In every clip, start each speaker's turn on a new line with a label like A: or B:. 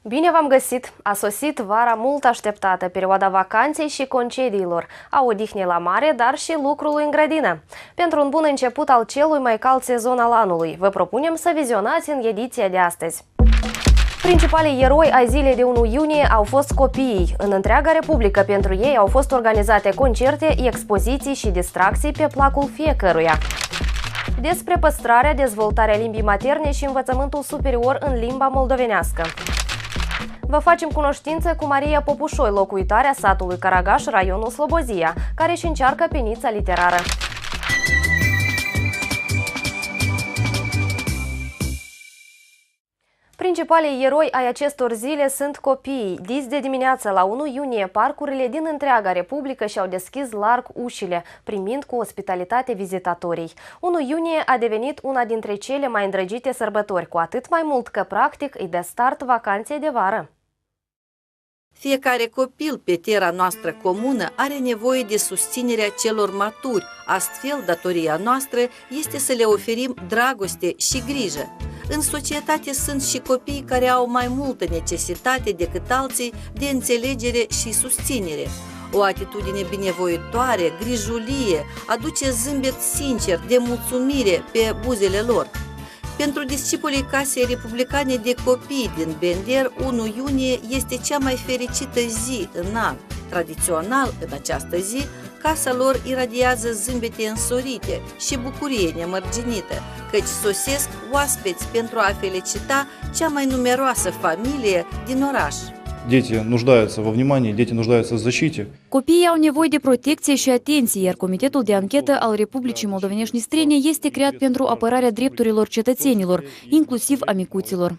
A: Bine v-am găsit! A sosit vara mult așteptată, perioada vacanței și concediilor, a odihnei la mare, dar și lucrului în grădină. Pentru un bun început al celui mai cald sezon al anului, vă propunem să vizionați în ediția de astăzi. Principalii eroi ai zilei de 1 iunie au fost copiii. În întreaga Republică pentru ei au fost organizate concerte, expoziții și distracții pe placul fiecăruia. Despre păstrarea, dezvoltarea limbii materne și învățământul superior în limba moldovenească. Vă facem cunoștință cu Maria Popușoi, locuitoarea satului Caragaș, raionul Slobozia, care își încearcă penița literară. Principalii eroi ai acestor zile sunt copiii. Dis de dimineață la 1 iunie, parcurile din întreaga Republică și-au deschis larg ușile, primind cu ospitalitate vizitatorii. 1 iunie a devenit una dintre cele mai îndrăgite sărbători, cu atât mai mult că practic îi dă start vacanței de vară.
B: Fiecare copil pe terra noastră comună are nevoie de susținerea celor maturi, astfel datoria noastră este să le oferim dragoste și grijă. În societate sunt și copii care au mai multă necesitate decât alții de înțelegere și susținere. O atitudine binevoitoare, grijulie, aduce zâmbet sincer de mulțumire pe buzele lor. Pentru discipolii Casei Republicane de Copii din Bender, 1 iunie este cea mai fericită zi în an. Tradițional, în această zi, casa lor iradiază zâmbete însorite și bucurie nemărginită, căci sosesc oaspeți pentru a felicita cea mai numeroasă familie din oraș.
C: Дети нуждаются во внимании, дети нуждаются в защите.
D: Copiii au nevoie de protecție și atenție, iar Comitetul de Anchetă al Republicii Moldovenești Străine este creat pentru apărarea drepturilor cetățenilor, inclusiv a micuților.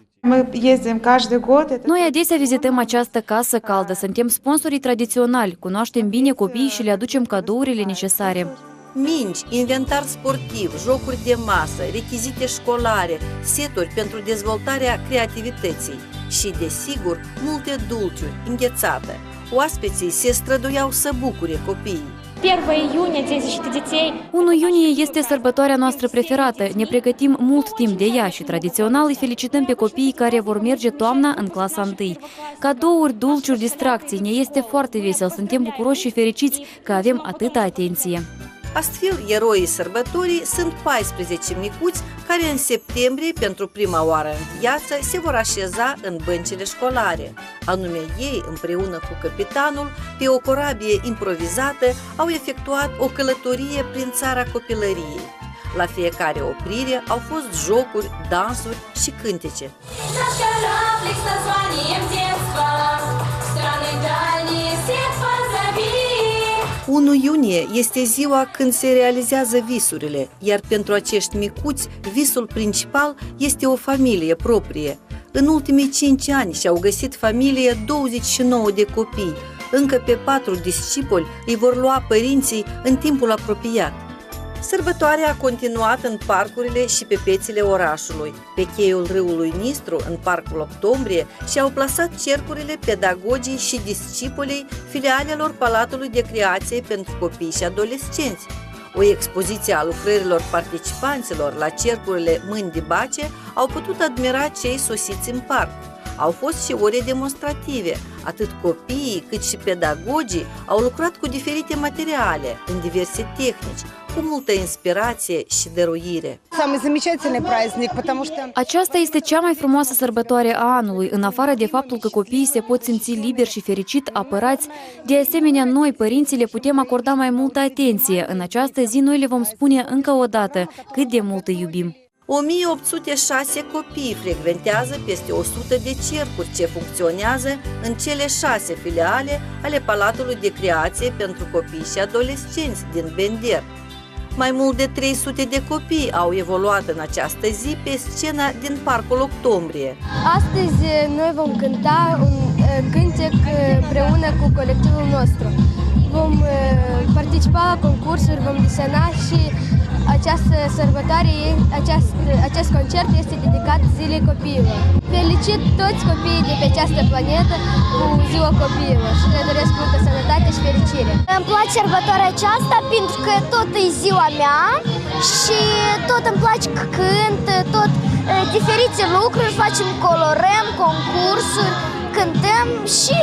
D: Noi adesea vizităm această casă caldă, suntem sponsorii tradiționali, cunoaștem bine copiii și le aducem cadourile necesare.
B: Mingi, inventar sportiv, jocuri de masă, rechizite școlare, seturi pentru dezvoltarea creativității și, desigur, multe dulciuri, înghețată. Oaspeții se străduiau să bucure copiii.
D: 1 iunie este sărbătoarea noastră preferată, ne pregătim mult timp de ea și tradițional îi felicităm pe copiii care vor merge toamna în clasa 1. Cadouri, dulciuri, distracții, ne este foarte vesel, suntem bucuroși și fericiți că avem atâta atenție.
B: Astfel, eroii sărbătorii sunt 14 micuți care în septembrie, pentru prima oară în viață, se vor așeza în băncile școlare. Anume ei, împreună cu capitanul, pe o corabie improvizată, au efectuat o călătorie prin țara copilăriei. La fiecare oprire au fost jocuri, dansuri și cântece. 1 iunie este ziua când se realizează visurile, iar pentru acești micuți, visul principal este o familie proprie. În ultimii 5 ani și-au găsit familie 29 de copii. Încă pe 4 discipoli îi vor lua părinții în timpul apropiat. Sărbătoarea a continuat în parcurile și pe piețele orașului. Pe cheiul râului Nistru, în Parcul Octombrie, și-au plasat cercurile pedagogii și discipolii filialelor Palatului de Creație pentru Copii și Adolescenți. O expoziție a lucrărilor participanților la cercurile Mâini de Bace au putut admira cei sosiți în parc. Au fost și ore demonstrative. Atât copiii cât și pedagogii au lucrat cu diferite materiale, în diverse tehnici, cu multă inspirație și dăruire.
D: Aceasta este cea mai frumoasă sărbătoare a anului, în afară de faptul că copiii se pot simți liberi și fericit, apărați. De asemenea, noi, părinții, le putem acorda mai multă atenție. În această zi, noi le vom spune încă o dată cât de mult îi iubim.
B: 1806 copii frecventează peste 100 de cercuri ce funcționează în cele 6 filiale ale Palatului de Creație pentru Copii și Adolescenți din Bender. Mai mult de 300 de copii au evoluat în această zi pe scena din Parcul Octombrie.
E: Astăzi noi vom cânta un cântec împreună cu colectivul nostru. Vom participa la concursuri, vom desena și această sărbătoare, acest concert este dedicat Zilei Copiilor. Felicit toți copiii de pe această planetă cu Ziua Copiilor și le doresc multă sănătate și fericire.
F: Îmi place sărbătoarea aceasta pentru că tot e ziua mea și tot îmi place că cânt, tot diferite lucruri, facem, colorăm, concursuri, cântăm și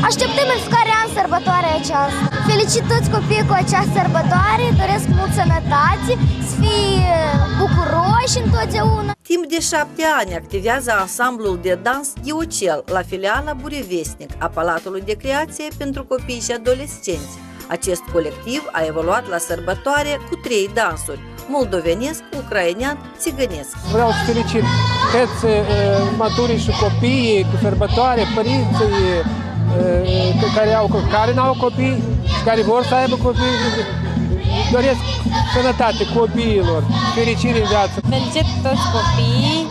F: așteptăm în fiecare an sărbătoarea aceasta. Felicit toți copiii cu această sărbătoare, doresc mult sănătate, să fie bucuroși întotdeauna.
B: Timp de 7 ani activează ansamblul de dans Ghiocel la filiala Burevestnic a Palatului de Creație pentru Copii și Adolescenți. Acest colectiv a evoluat la sărbătoare cu 3 dansuri: moldovenesc, ucrainean, țigănesc.
G: Vreau să felicit toți maturii și copiii cu sărbătoare, părinții care n-au copii și care vor să aibă copii. Doresc sănătate copiilor, fericire în viață.
H: Felicit toți copiii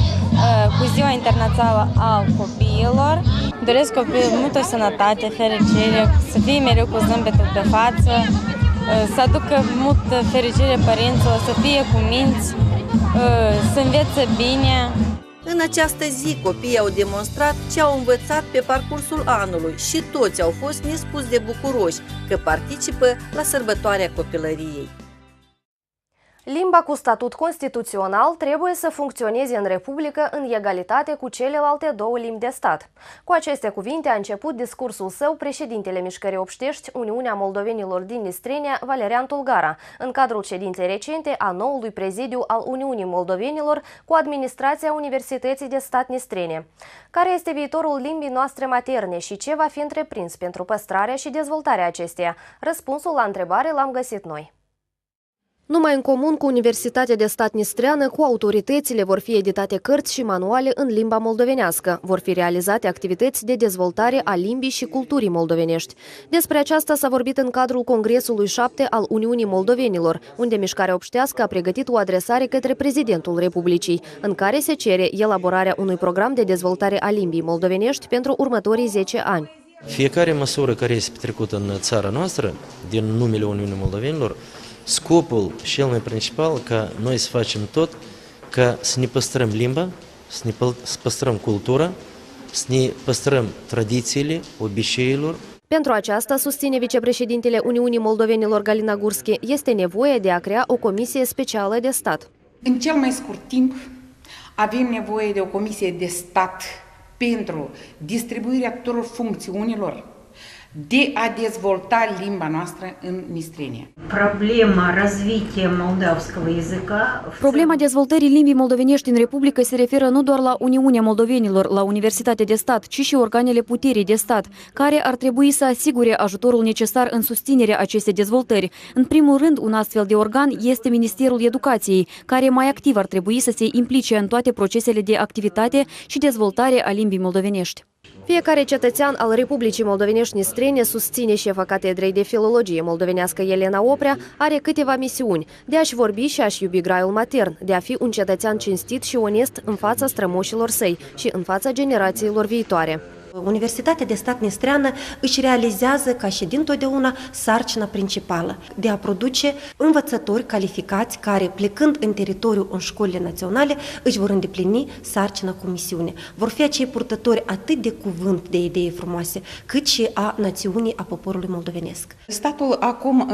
H: cu Ziua Internațională a Copiilor. Doresc copiilor multă sănătate, fericire, să fie mereu cu zâmbetul pe față, să aducă multă fericire părinților, să fie cuminți, să învețe bine.
B: În această zi, copiii au demonstrat ce au învățat pe parcursul anului și toți au fost nespus de bucuroși că participă la sărbătoarea copilăriei.
A: Limba cu statut constituțional trebuie să funcționeze în Republică în egalitate cu celelalte două limbi de stat. Cu aceste cuvinte a început discursul său președintele Mișcării Obștești, Uniunea Moldovenilor din Nistrenia, Valerian Tulgara, în cadrul ședinței recente a noului prezidiu al Uniunii Moldovenilor cu administrația Universității de Stat Nistrenia. Care este viitorul limbii noastre materne și ce va fi întreprins pentru păstrarea și dezvoltarea acesteia? Răspunsul la întrebare l-am găsit noi. Numai în comun cu Universitatea de Stat Nistreană, cu autoritățile vor fi editate cărți și manuale în limba moldovenească. Vor fi realizate activități de dezvoltare a limbii și culturii moldovenești. Despre aceasta s-a vorbit în cadrul Congresului 7 al Uniunii Moldovenilor, unde Mișcarea Obștească a pregătit o adresare către Prezidentul Republicii, în care se cere elaborarea unui program de dezvoltare a limbii moldovenești pentru următorii 10 ani.
I: Fiecare măsură care este petrecută în țara noastră, din numele Uniunii Moldovenilor, scopul cel mai principal ca noi să facem tot ca să ne păstrăm limba, să ne păstrăm cultura, să ne păstrăm tradițiile, obiceiurilor.
A: Pentru aceasta, susține vicepreședintele Uniunii Moldovenilor Galina Gurski, este nevoie de a crea o comisie specială de stat.
J: În cel mai scurt timp avem nevoie de o comisie de stat pentru distribuirea tuturor funcțiunilor de a dezvolta limba noastră în Nistrenia.
D: Problema dezvoltării limbii moldovenești în Republică se referă nu doar la Uniunea Moldovenilor, la Universitatea de Stat, ci și organele puterii de stat, care ar trebui să asigure ajutorul necesar în susținerea acestei dezvoltări. În primul rând, un astfel de organ este Ministerul Educației, care mai activ ar trebui să se implice în toate procesele de activitate și dezvoltare a limbii moldovenești. Fiecare cetățean al Republicii Moldovenești Nistrene, susține șefa Catedrei de Filologie moldovenească Elena Oprea, are câteva misiuni: de a-și vorbi și a-și iubi graiul matern, de a fi un cetățean cinstit și onest în fața strămoșilor săi și în fața generațiilor viitoare.
K: Universitatea de Stat Nistreană își realizează ca și dintotdeauna sarcina principală de a produce învățători calificați care, plecând în teritoriu în școlile naționale, își vor îndeplini sarcina cu misiune. Vor fi acei purtători atât de cuvânt, de idei frumoase, cât și a națiunii, a poporului moldovenesc.
J: Statul acum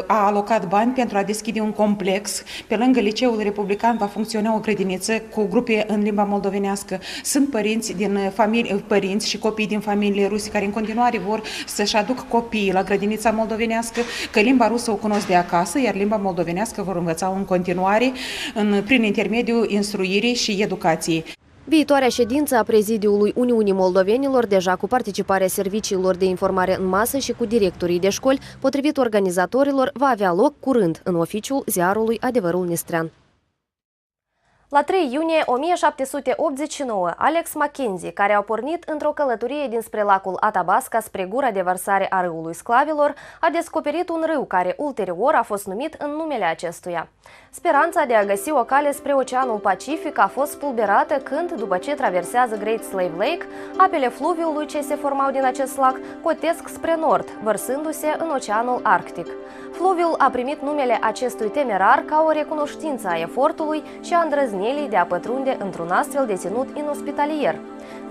J: a alocat bani pentru a deschide un complex. Pe lângă Liceul Republican va funcționa o grădiniță cu grupe în limba moldovenească. Sunt părinți și copii din familii ruse care în continuare vor să-și aducă copiii la grădinița moldovenească, că limba rusă o cunosc de acasă, iar limba moldovenească vor învăța în continuare prin intermediul instruirii și educației.
A: Viitoarea ședință a Prezidiului Uniunii Moldovenilor, deja cu participarea serviciilor de informare în masă și cu directorii de școli, potrivit organizatorilor, va avea loc curând în oficiul ziarului Adevărul Nistrean. La 3 iunie 1789, Alex Mackenzie, care a pornit într-o călătorie dinspre lacul Athabasca spre gura de vărsare a râului Sclavilor, a descoperit un râu care ulterior a fost numit în numele acestuia. Speranța de a găsi o cale spre Oceanul Pacific a fost spulberată când, după ce traversează Great Slave Lake, apele fluviului ce se formau din acest lac cotesc spre nord, vărsându-se în Oceanul Arctic. Fluviul a primit numele acestui temerar ca o recunoștință a efortului și a îndrăznelii de a pătrunde într-un astfel de ținut inospitalier.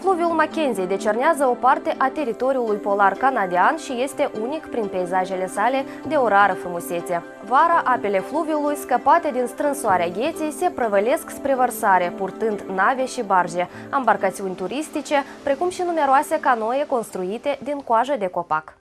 A: Fluviul Mackenzie decernează o parte a teritoriului polar canadian și este unic prin peisajele sale de o rară frumusețe. Vara, apele fluviului, scăpate din strânsoarea gheții, se prăvălesc spre vărsare, purtând nave și barge, embarcațiuni turistice, precum și numeroase canoe construite din coajă de copac.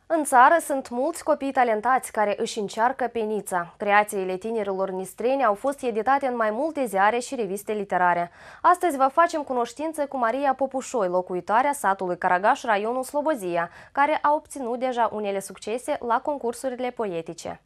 A: În țară sunt mulți copii talentați care își încearcă penița. Creațiile tinerilor nistreni au fost editate în mai multe ziare și reviste literare. Astăzi vă facem cunoștință cu Maria Popușoi, locuitoarea satului Caragaș, raionul Slobozia, care a obținut deja unele succese la concursurile poetice.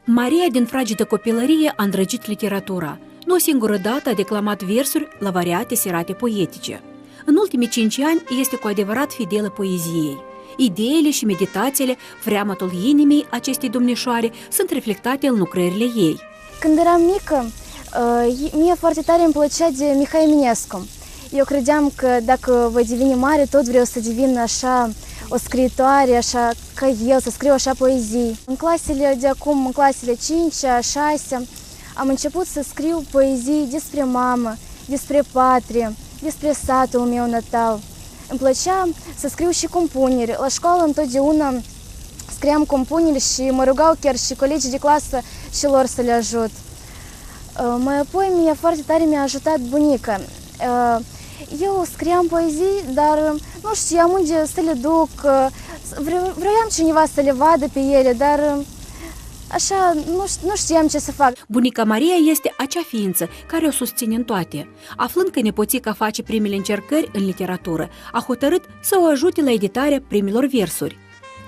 L: Maria din fragedă copilărie a îndrăgit literatura. Nu o singură dată a declamat versuri la variate serate poetice. În ultimii 5 ani este cu adevărat fidelă poeziei. Ideile și meditațiile, vreamătul inimii acestei domnișoare sunt reflectate în lucrările ei.
E: Când eram mică, mie foarte tare îmi plăcea de Mihai Eminescu. Eu credeam că dacă voi deveni mare, tot vreau să devin așa o scriitoare, așa ca el, să scriu așa poezii. În clasele de acum, în clasele 5-a, 6-a, am început să scriu poezii despre mamă, despre patrie, despre satul meu natal. Îmi plăcea să scriu și compuneri. La școală întotdeauna scriam compuneri și mă rugau chiar și colegii de clasă și lor să le ajut. Mai apoi mie foarte tare mi-a ajutat bunica. Eu scriam poezii, dar nu știam unde să le duc. Vreau cineva să le vadă pe ele, dar așa nu știam ce să fac.
L: Bunica Maria este acea ființă care o susține în toate. Aflând că nepoțica face primele încercări în literatură, a hotărât să o ajute la editarea primilor versuri.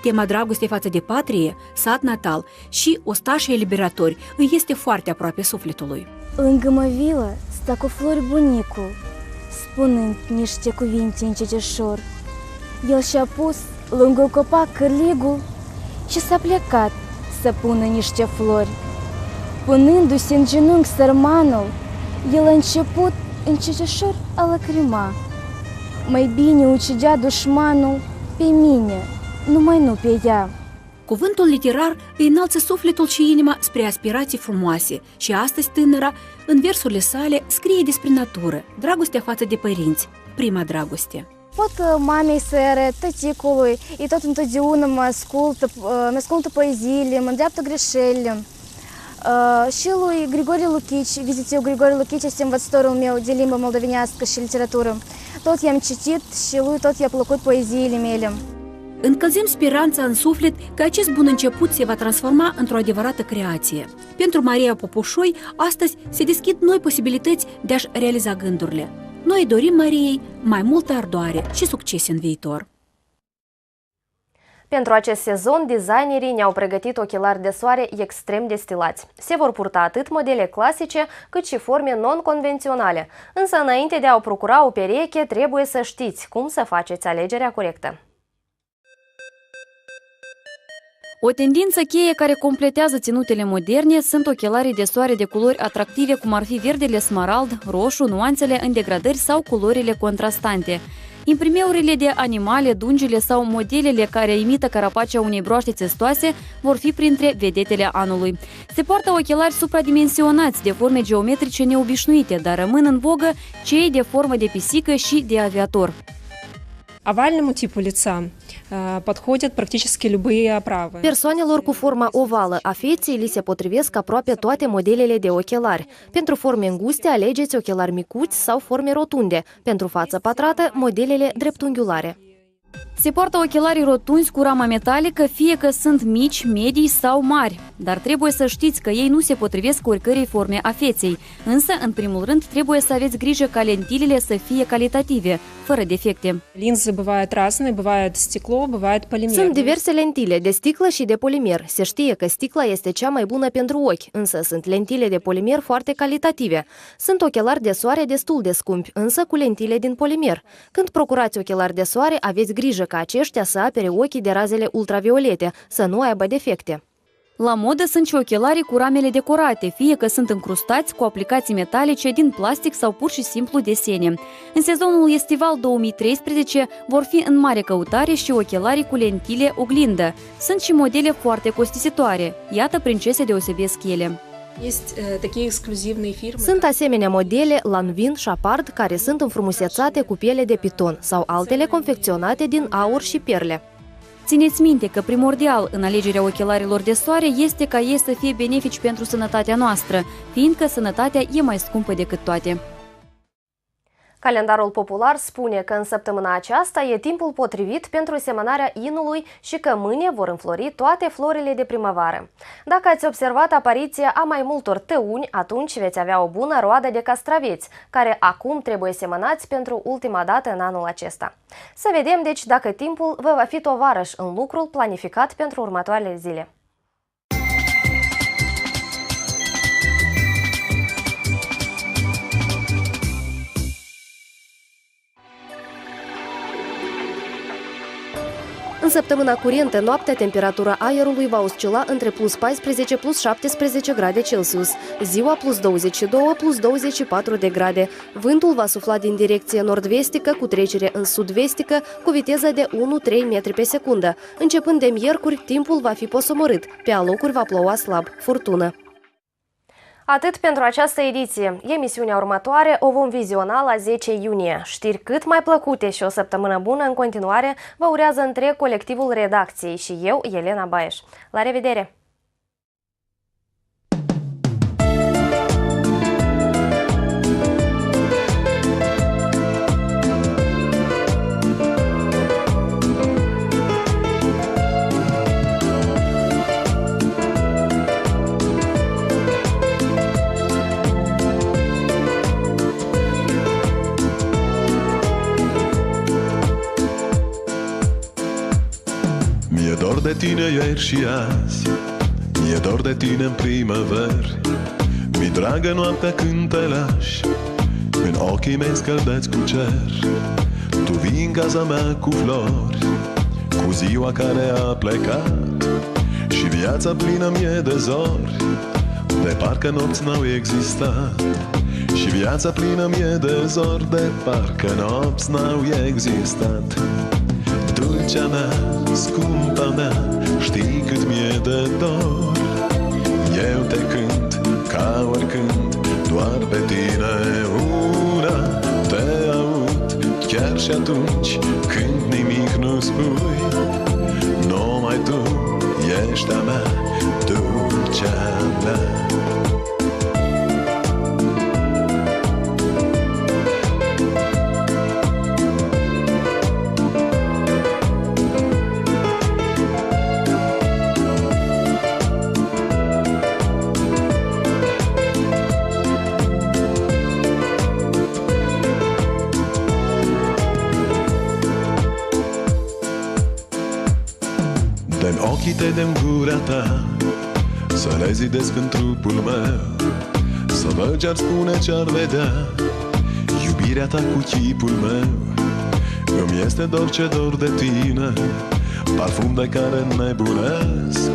L: Tema dragostei față de patrie, sat natal și ostașii eliberatori îi este foarte aproape sufletului.
E: Lângă măvilă sta cu flori bunicul, spunând niște cuvinte încetişor. El și-a pus lângă copac cârligul și s-a plecat să pună niște flori. Punându-se în genunchi sărmanul, el a început încetişor a lacrima. Mai bine ucidea dușmanul pe mine, numai nu pe ea.
L: Cuvântul literar îi înalță sufletul și inima spre aspirații frumoase și astăzi tânăra, în versurile sale, scrie despre natură, dragostea față de părinți, prima dragoste.
E: Pot mamei să arăt tăticului, ei tot întotdeauna mă ascultă poeziile, mă îndreaptă greșelile. Și lui Grigore Luchici, vizitiu Grigore Luchici este învățătorul meu de limbă moldovenească și literatură. Tot i-am citit și lui tot i-a plăcut poeziile mele.
L: Încălzim speranța în suflet că acest bun început se va transforma într-o adevărată creație. Pentru Maria Popușoi, astăzi se deschid noi posibilități de a-și realiza gândurile. Noi dorim Mariei mai multă ardoare și succes în viitor.
A: Pentru acest sezon, designerii ne-au pregătit ochelari de soare extrem de stilați. Se vor purta atât modele clasice, cât și forme non-convenționale. Însă, înainte de a o procura o pereche, trebuie să știți cum să faceți alegerea corectă.
D: O tendință cheie care completează ținutele moderne sunt ochelarii de soare de culori atractive, cum ar fi verdele smarald, roșu, nuanțele în degradări sau culorile contrastante. Imprimeurile de animale, dungile sau modelele care imită carapacea unei broaște țestoase vor fi printre vedetele anului. Se poartă ochelari supradimensionați de forme geometrice neobișnuite, dar rămân în vogă cei de formă de pisică și de aviator.
M: Овальному типу лица подходят практически любые оправы.
A: Persoanelor cu forma ovală a feței li se potrivesc aproape toate modelele de ochelari. Pentru forme înguste alegeți ochelari micuți sau forme rotunde. Pentru față pătrată, modelele dreptunghiulare.
D: Se poartă ochelarii rotunzi cu rama metalică, fie că sunt mici, medii sau mari. Dar trebuie să știți că ei nu se potrivesc oricărei forme a feței. Însă, în primul rând, trebuie să aveți grijă ca lentilele să fie calitative, fără defecte.
M: Линзы bывают разные, bывает стекло, bывает полимер.
A: Sunt diverse lentile de sticlă și de polimer. Se știe că sticla este cea mai bună pentru ochi, însă sunt lentile de polimer foarte calitative. Sunt ochelari de soare destul de scumpi, însă cu lentile din polimer. Când procurați ochelari de soare, aveți grijă ca aceștia să apere ochii de razele ultraviolete, să nu aibă defecte.
D: La modă sunt și ochelarii cu ramele decorate, fie că sunt încrustați cu aplicații metalice din plastic sau pur și simplu desene. În sezonul estival 2013 vor fi în mare căutare și ochelarii cu lentile oglindă. Sunt și modele foarte costisitoare. Iată prin ce se deosebesc ele.
A: Sunt asemenea modele Lanvin, Chapard, care sunt înfrumusețate cu piele de piton sau altele confecționate din aur și perle.
D: Țineți minte că primordial în alegerea ochelarilor de soare este ca ei să fie benefici pentru sănătatea noastră, fiindcă sănătatea e mai scumpă decât toate.
A: Calendarul popular spune că în săptămâna aceasta e timpul potrivit pentru semănarea inului și că mâine vor înflori toate florile de primăvară. Dacă ați observat apariția a mai multor tăuni, atunci veți avea o bună roadă de castraveți, care acum trebuie semănați pentru ultima dată în anul acesta. Să vedem deci dacă timpul vă va fi tovarăș în lucrul planificat pentru următoarele zile. În săptămâna curentă, noaptea, temperatura aerului va oscila între plus 14 plus 17 grade Celsius, ziua plus 22 plus 24 de grade. Vântul va sufla din direcție nord-vestică cu trecere în sud-vestică cu viteză de 1-3 metri pe secundă. Începând de miercuri, timpul va fi posomorât, pe alocuri va ploua slab, furtună. Atât pentru această ediție. Emisiunea următoare o vom viziona la 10 iunie. Știri cât mai plăcute și o săptămână bună în continuare vă urează întreg colectivul redacției și eu, Elena Baeș. La revedere!
N: Mi-e dor de tine ieri și azi, mi-e dor de tine în primăveri. Mi-e dragă noaptea când te lași, în ochii mei scăldați cu cer. Tu vii în casa mea cu flori, cu ziua care a plecat, și viața plină mie de zori, de parcă nopți n-au existat. Și viața plină mie de zori, de parcă nopți n-au existat. Dulcea mea, scumpa mea, știi cât mi-e de dor. Eu te cânt ca oricând, doar pe tine una te aud, chiar și atunci când nimic nu spui. Numai tu ești a mea, dulcea mea. Ochii tăi de-n gura ta, să le zidesc în trupul meu, să văd ce-ar spune, ce-ar vedea iubirea ta cu chipul meu. Îmi este dor ce dor de tine, parfum de care nebunesc.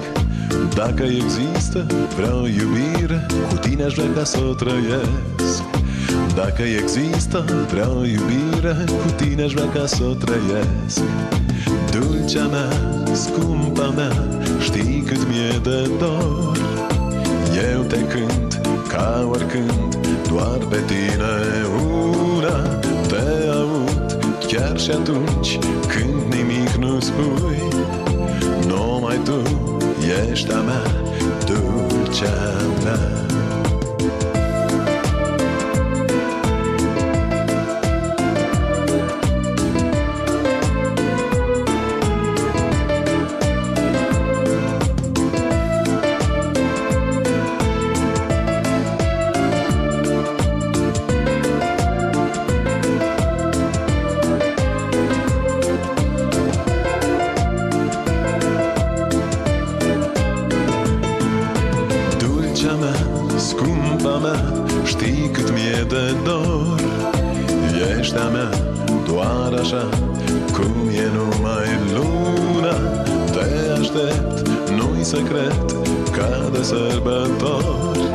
N: Dacă există vreo iubire, cu tine aș vrea ca să o trăiesc. Dacă există vreo iubire, cu tine aș vrea ca să o trăiesc. Dulcea mea, scumpa mea, știi cât mi-e de dor. Eu te cânt ca oricând, doar pe tine una. Te aud chiar și atunci când nimic nu spui. Numai tu ești a mea, dulcea mea. Scumpa mea, știi cât mi-e de dor. Ești a mea, doar așa cum e numai luna. Te aștept, nu-i secret, ca de sărbători.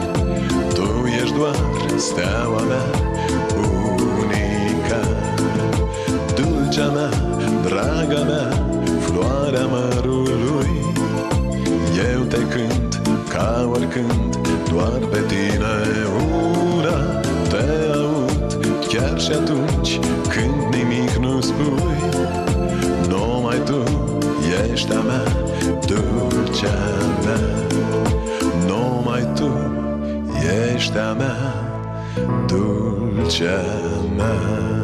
N: Tu ești doar steaua mea unica. Dulcea mea, draga mea, floarea mărului. Eu te cânt ca oricând, doar pe tine una. Te aud chiar și atunci când nimic nu spui. Numai tu ești a mea, dulcea mea. Numai tu ești a mea, dulcea mea.